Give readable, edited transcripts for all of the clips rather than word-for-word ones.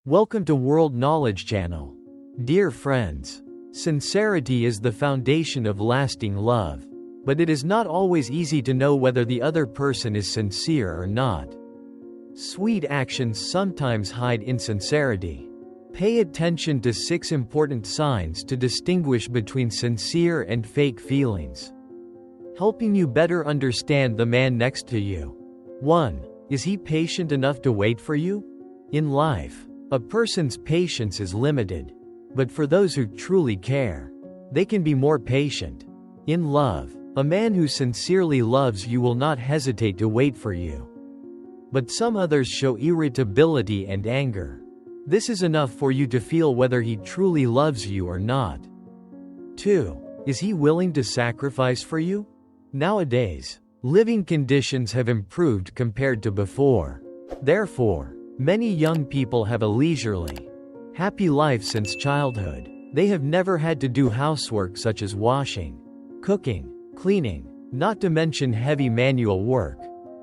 Welcome to World Knowledge Channel. Dear friends, sincerity is the foundation of lasting love. But it is not always easy to know whether the other person is sincere or not. Sweet actions sometimes hide insincerity. Pay attention to 6 important signs to distinguish between sincere and fake feelings, helping you better understand the man next to you. 1. Is he patient enough to wait for you? In life, a person's patience is limited. But for those who truly care, they can be more patient. In love, a man who sincerely loves you will not hesitate to wait for you. But some others show irritability and anger. This is enough for you to feel whether he truly loves you or not. 2. Is he willing to sacrifice for you? Nowadays, living conditions have improved compared to before. Therefore, many young people have a leisurely, happy life since childhood. They have never had to do housework such as washing, cooking, cleaning, not to mention heavy manual work.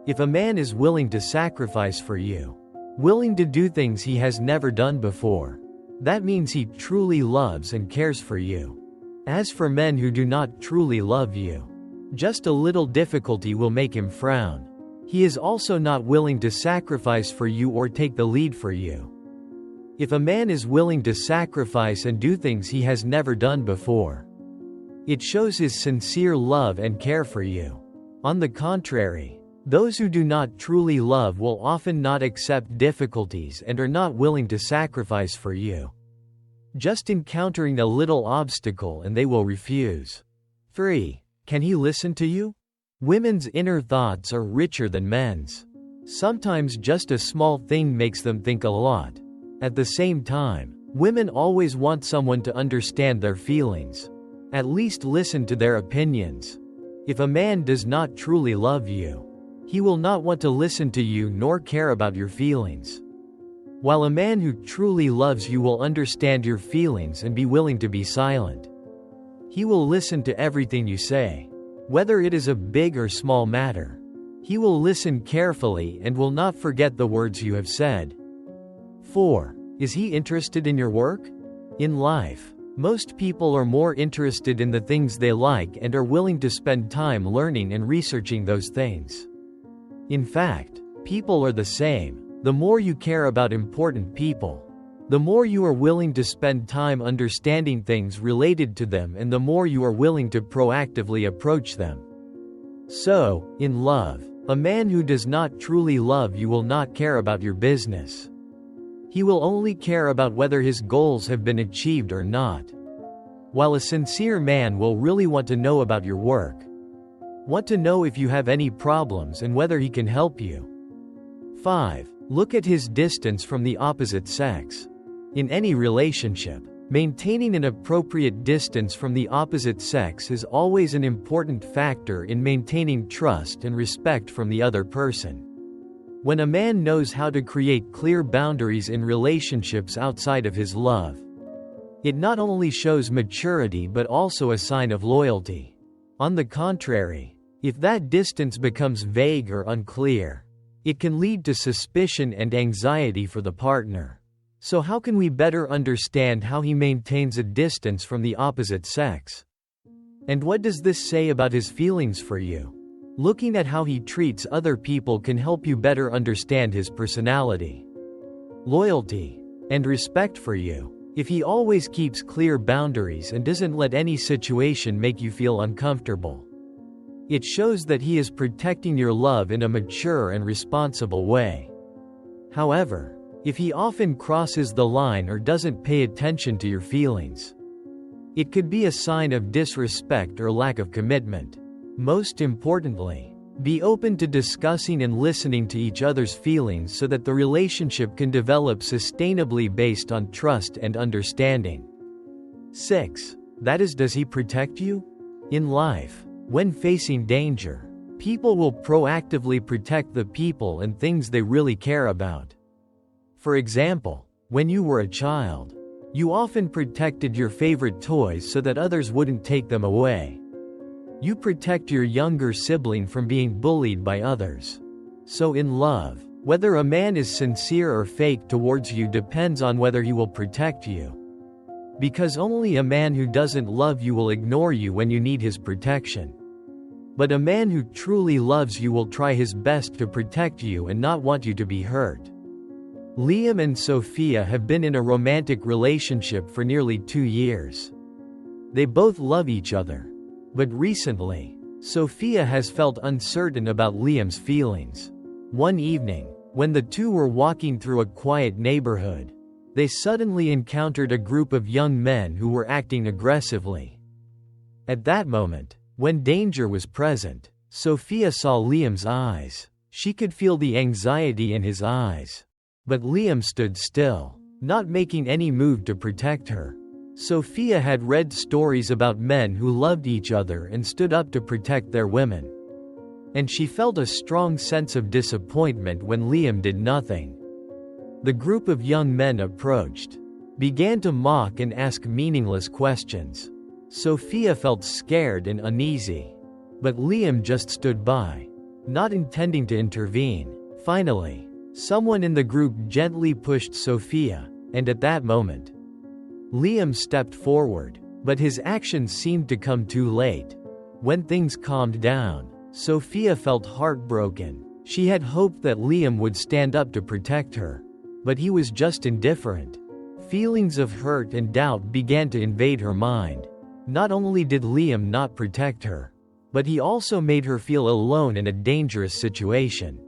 If a man is willing to sacrifice for you, willing to do things he has never done before, that means he truly loves and cares for you. As for men who do not truly love you, just a little difficulty will make him frown. He is also not willing to sacrifice for you or take the lead for you. If a man is willing to sacrifice and do things he has never done before, it shows his sincere love and care for you. On the contrary, those who do not truly love will often not accept difficulties and are not willing to sacrifice for you. Just encountering a little obstacle and they will refuse. 3. Can he listen to you? Women's inner thoughts are richer than men's. Sometimes just a small thing makes them think a lot. At the same time, women always want someone to understand their feelings. At least listen to their opinions. If a man does not truly love you, he will not want to listen to you nor care about your feelings. While a man who truly loves you will understand your feelings and be willing to be silent. He will listen to everything you say, whether it is a big or small matter. He will listen carefully and will not forget the words you have said. 4. Is he interested in your work? In life, most people are more interested in the things they like and are willing to spend time learning and researching those things. In fact, people are the same. The more you care about important people, the more you are willing to spend time understanding things related to them and the more you are willing to proactively approach them. So, in love, a man who does not truly love you will not care about your business. He will only care about whether his goals have been achieved or not. While a sincere man will really want to know about your work. Want to know if you have any problems and whether he can help you. 5. Look at his distance from the opposite sex. In any relationship, maintaining an appropriate distance from the opposite sex is always an important factor in maintaining trust and respect from the other person. When a man knows how to create clear boundaries in relationships outside of his love, it not only shows maturity but also a sign of loyalty. On the contrary, if that distance becomes vague or unclear, it can lead to suspicion and anxiety for the partner. So how can we better understand how he maintains a distance from the opposite sex? And what does this say about his feelings for you? Looking at how he treats other people can help you better understand his personality, loyalty, and respect for you. If he always keeps clear boundaries and doesn't let any situation make you feel uncomfortable, it shows that he is protecting your love in a mature and responsible way. However, if he often crosses the line or doesn't pay attention to your feelings, it could be a sign of disrespect or lack of commitment. Most importantly, be open to discussing and listening to each other's feelings so that the relationship can develop sustainably based on trust and understanding. 6. That is, does he protect you? In life, when facing danger, people will proactively protect the people and things they really care about. For example, when you were a child, you often protected your favorite toys so that others wouldn't take them away. You protect your younger sibling from being bullied by others. So in love, Whether a man is sincere or fake towards you depends on whether he will protect you. Because only a man who doesn't love you will ignore you when you need his protection. But a man who truly loves you will try his best to protect you and not want you to be hurt. Liam and Sophia have been in a romantic relationship for nearly 2 years. They both love each other. But recently, Sophia has felt uncertain about Liam's feelings. One evening, when the two were walking through a quiet neighborhood, they suddenly encountered a group of young men who were acting aggressively. At that moment, when danger was present, Sophia saw Liam's eyes. She could feel the anxiety in his eyes. But Liam stood still, not making any move to protect her. Sophia had read stories about men who loved each other and stood up to protect their women. And she felt a strong sense of disappointment when Liam did nothing. The group of young men approached, began to mock and ask meaningless questions. Sophia felt scared and uneasy. But Liam just stood by, not intending to intervene. Finally, someone in the group gently pushed Sophia, and at that moment, Liam stepped forward, but his actions seemed to come too late. When things calmed down, Sophia felt heartbroken. She had hoped that Liam would stand up to protect her. But he was just indifferent. Feelings of hurt and doubt began to invade her mind. Not only did Liam not protect her, but he also made her feel alone in a dangerous situation.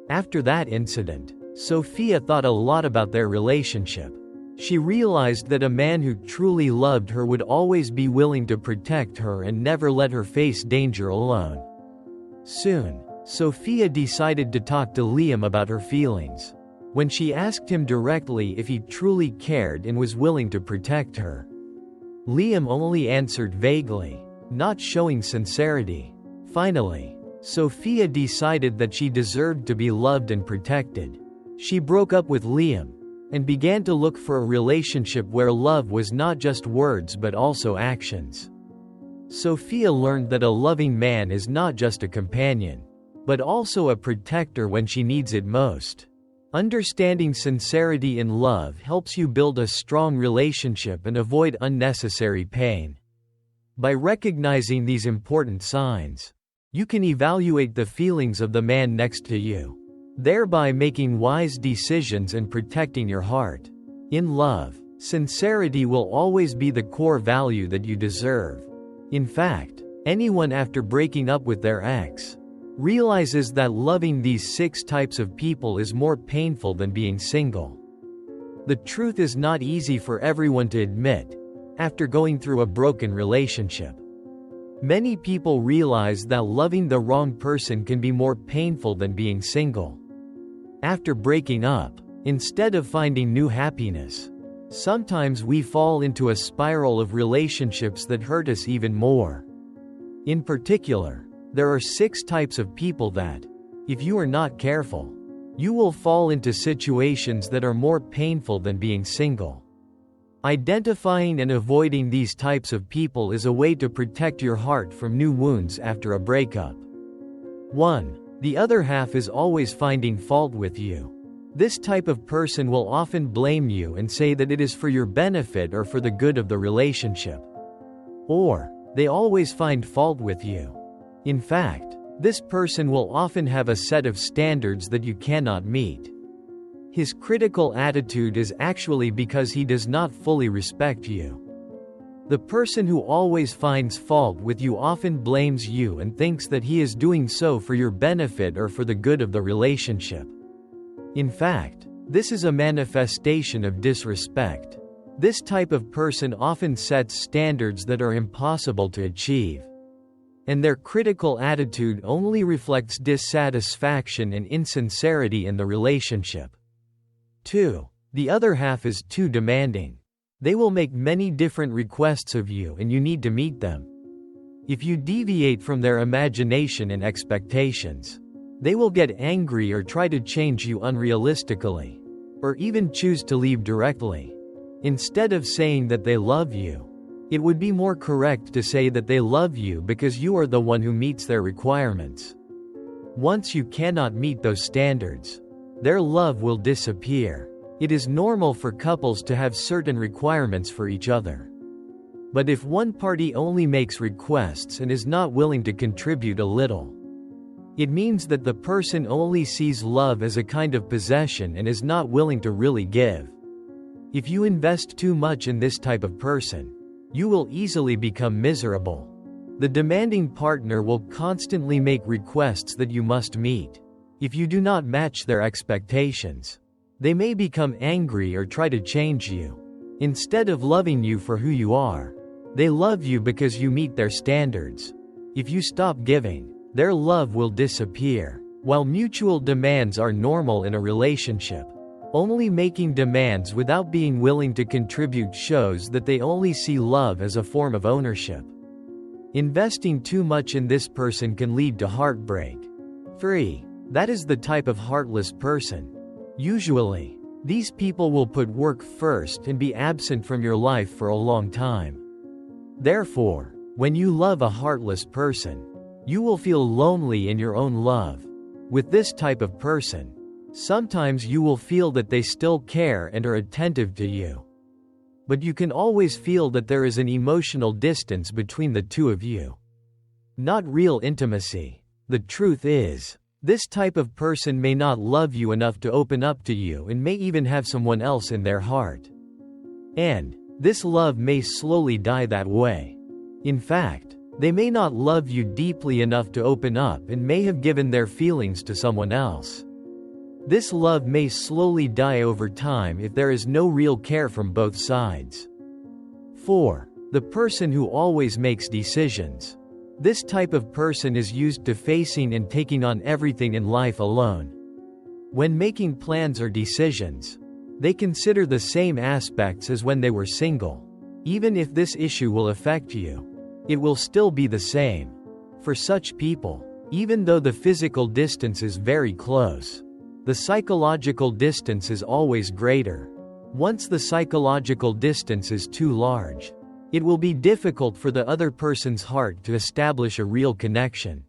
After that incident, Sophia thought a lot about their relationship. She realized that a man who truly loved her would always be willing to protect her and never let her face danger alone. Soon, Sophia decided to talk to Liam about her feelings. When she asked him directly if he truly cared and was willing to protect her, Liam only answered vaguely, not showing sincerity. Finally, Sophia decided that she deserved to be loved and protected. She broke up with Liam and began to look for a relationship where love was not just words but also actions. Sophia learned that a loving man is not just a companion, but also a protector when she needs it most. Understanding sincerity in love helps you build a strong relationship and avoid unnecessary pain. By recognizing these important signs, you can evaluate the feelings of the man next to you, thereby making wise decisions and protecting your heart. In love, sincerity will always be the core value that you deserve. In fact, anyone after breaking up with their ex realizes that loving these 6 types of people is more painful than being single. The truth is not easy for everyone to admit after going through a broken relationship. Many people realize that loving the wrong person can be more painful than being single. After breaking up, instead of finding new happiness, sometimes we fall into a spiral of relationships that hurt us even more. In particular, there are 6 types of people that, if you are not careful, you will fall into situations that are more painful than being single. Identifying and avoiding these types of people is a way to protect your heart from new wounds after a breakup. 1. The other half is always finding fault with you. This type of person will often blame you and say that it is for your benefit or for the good of the relationship. Or, they always find fault with you. In fact, this person will often have a set of standards that you cannot meet. His critical attitude is actually because he does not fully respect you. The person who always finds fault with you often blames you and thinks that he is doing so for your benefit or for the good of the relationship. In fact, this is a manifestation of disrespect. This type of person often sets standards that are impossible to achieve. And their critical attitude only reflects dissatisfaction and insincerity in the relationship. 2. The other half is too demanding. They will make many different requests of you and you need to meet them. If you deviate from their imagination and expectations, they will get angry or try to change you unrealistically, or even choose to leave directly. Instead of saying that they love you, it would be more correct to say that they love you because you are the one who meets their requirements. Once you cannot meet those standards, their love will disappear. It is normal for couples to have certain requirements for each other. But if one party only makes requests and is not willing to contribute a little, it means that the person only sees love as a kind of possession and is not willing to really give. If you invest too much in this type of person, you will easily become miserable. The demanding partner will constantly make requests that you must meet. If you do not match their expectations, they may become angry or try to change you. Instead of loving you for who you are, they love you because you meet their standards. If you stop giving, their love will disappear. While mutual demands are normal in a relationship, only making demands without being willing to contribute shows that they only see love as a form of ownership. Investing too much in this person can lead to heartbreak. 3. That is the type of heartless person. Usually, these people will put work first and be absent from your life for a long time. Therefore, when you love a heartless person, you will feel lonely in your own love. With this type of person, sometimes you will feel that they still care and are attentive to you. But you can always feel that there is an emotional distance between the two of you. Not real intimacy. The truth is, this type of person may not love you enough to open up to you and may even have someone else in their heart. And this love may slowly die that way. In fact, they may not love you deeply enough to open up and may have given their feelings to someone else. This love may slowly die over time if there is no real care from both sides. 4. The person who always makes decisions. This type of person is used to facing and taking on everything in life alone. When making plans or decisions, they consider the same aspects as when they were single. Even if this issue will affect you, it will still be the same. For such people, even though the physical distance is very close, the psychological distance is always greater. Once the psychological distance is too large, it will be difficult for the other person's heart to establish a real connection,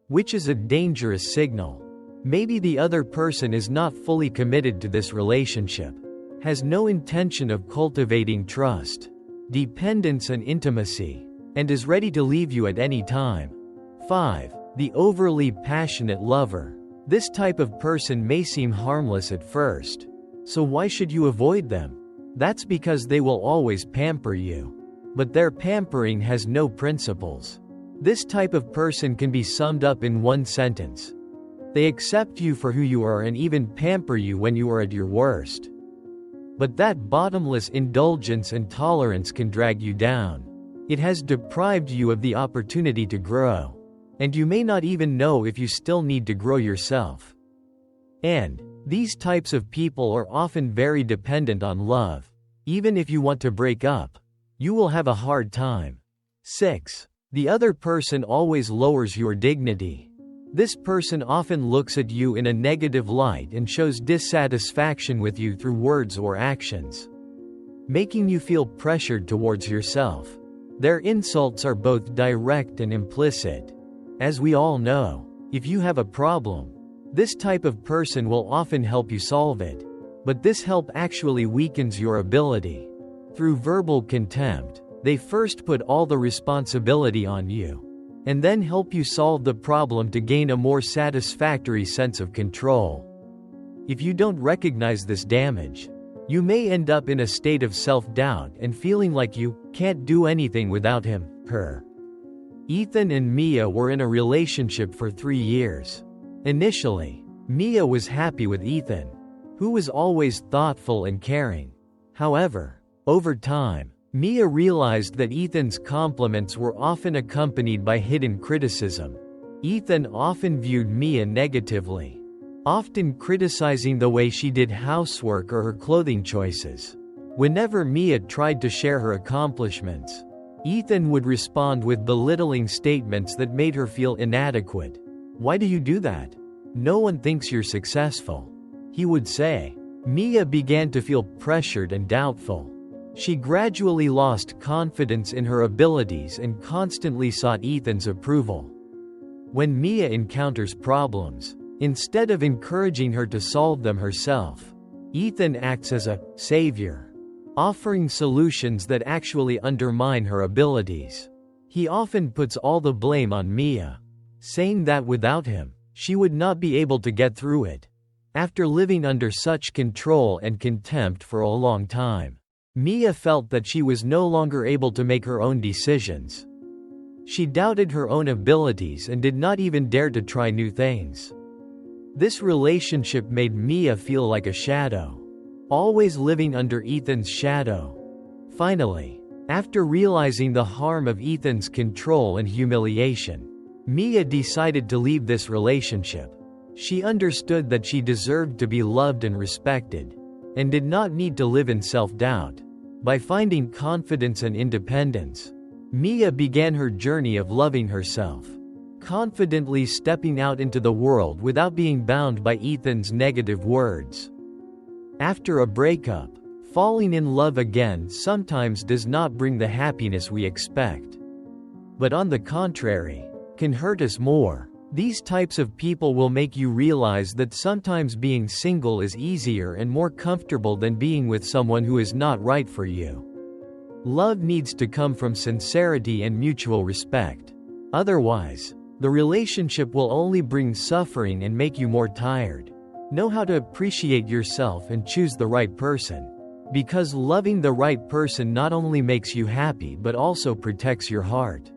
which is a dangerous signal. Maybe the other person is not fully committed to this relationship, has no intention of cultivating trust, dependence and intimacy, and is ready to leave you at any time. 5. The overly passionate lover. This type of person may seem harmless at first. So why should you avoid them? That's because they will always pamper you. But their pampering has no principles. This type of person can be summed up in one sentence. They accept you for who you are and even pamper you when you are at your worst. But that bottomless indulgence and tolerance can drag you down. It has deprived you of the opportunity to grow. And you may not even know if you still need to grow yourself. And these types of people are often very dependent on love. Even if you want to break up, you will have a hard time. 6. The other person always lowers your dignity. This person often looks at you in a negative light and shows dissatisfaction with you through words or actions, making you feel pressured towards yourself. Their insults are both direct and implicit. As we all know, if you have a problem, this type of person will often help you solve it. But this help actually weakens your ability. Through verbal contempt, they first put all the responsibility on you, and then help you solve the problem to gain a more satisfactory sense of control. If you don't recognize this damage, you may end up in a state of self-doubt and feeling like you can't do anything without him, her. Ethan and Mia were in a relationship for 3 years. Initially, Mia was happy with Ethan, who was always thoughtful and caring. However, over time, Mia realized that Ethan's compliments were often accompanied by hidden criticism. Ethan often viewed Mia negatively, often criticizing the way she did housework or her clothing choices. Whenever Mia tried to share her accomplishments, Ethan would respond with belittling statements that made her feel inadequate. "Why do you do that? No one thinks you're successful," he would say. Mia began to feel pressured and doubtful. She gradually lost confidence in her abilities and constantly sought Ethan's approval. When Mia encounters problems, Instead of encouraging her to solve them herself, Ethan acts as a savior, offering solutions that actually undermine her abilities. He often puts all the blame on Mia, saying that without him, she would not be able to get through it. After living under such control and contempt for a long time, Mia felt that she was no longer able to make her own decisions. She doubted her own abilities and did not even dare to try new things. This relationship made Mia feel like a shadow, always living under Ethan's shadow. Finally, after realizing the harm of Ethan's control and humiliation, Mia decided to leave this relationship. She understood that she deserved to be loved and respected, and did not need to live in self-doubt. By finding confidence and independence, Mia began her journey of loving herself, confidently stepping out into the world without being bound by Ethan's negative words. After a breakup, falling in love again sometimes does not bring the happiness we expect, but on the contrary, can hurt us more. These types of people will make you realize that sometimes being single is easier and more comfortable than being with someone who is not right for you. Love needs to come from sincerity and mutual respect. Otherwise, the relationship will only bring suffering and make you more tired. Know how to appreciate yourself and choose the right person. Because loving the right person not only makes you happy but also protects your heart.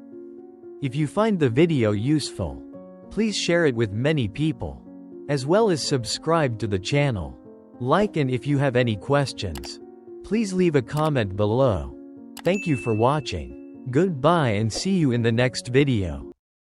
If you find the video useful, please share it with many people, as well as subscribe to the channel. Like, and if you have any questions, please leave a comment below. Thank you for watching. Goodbye and see you in the next video.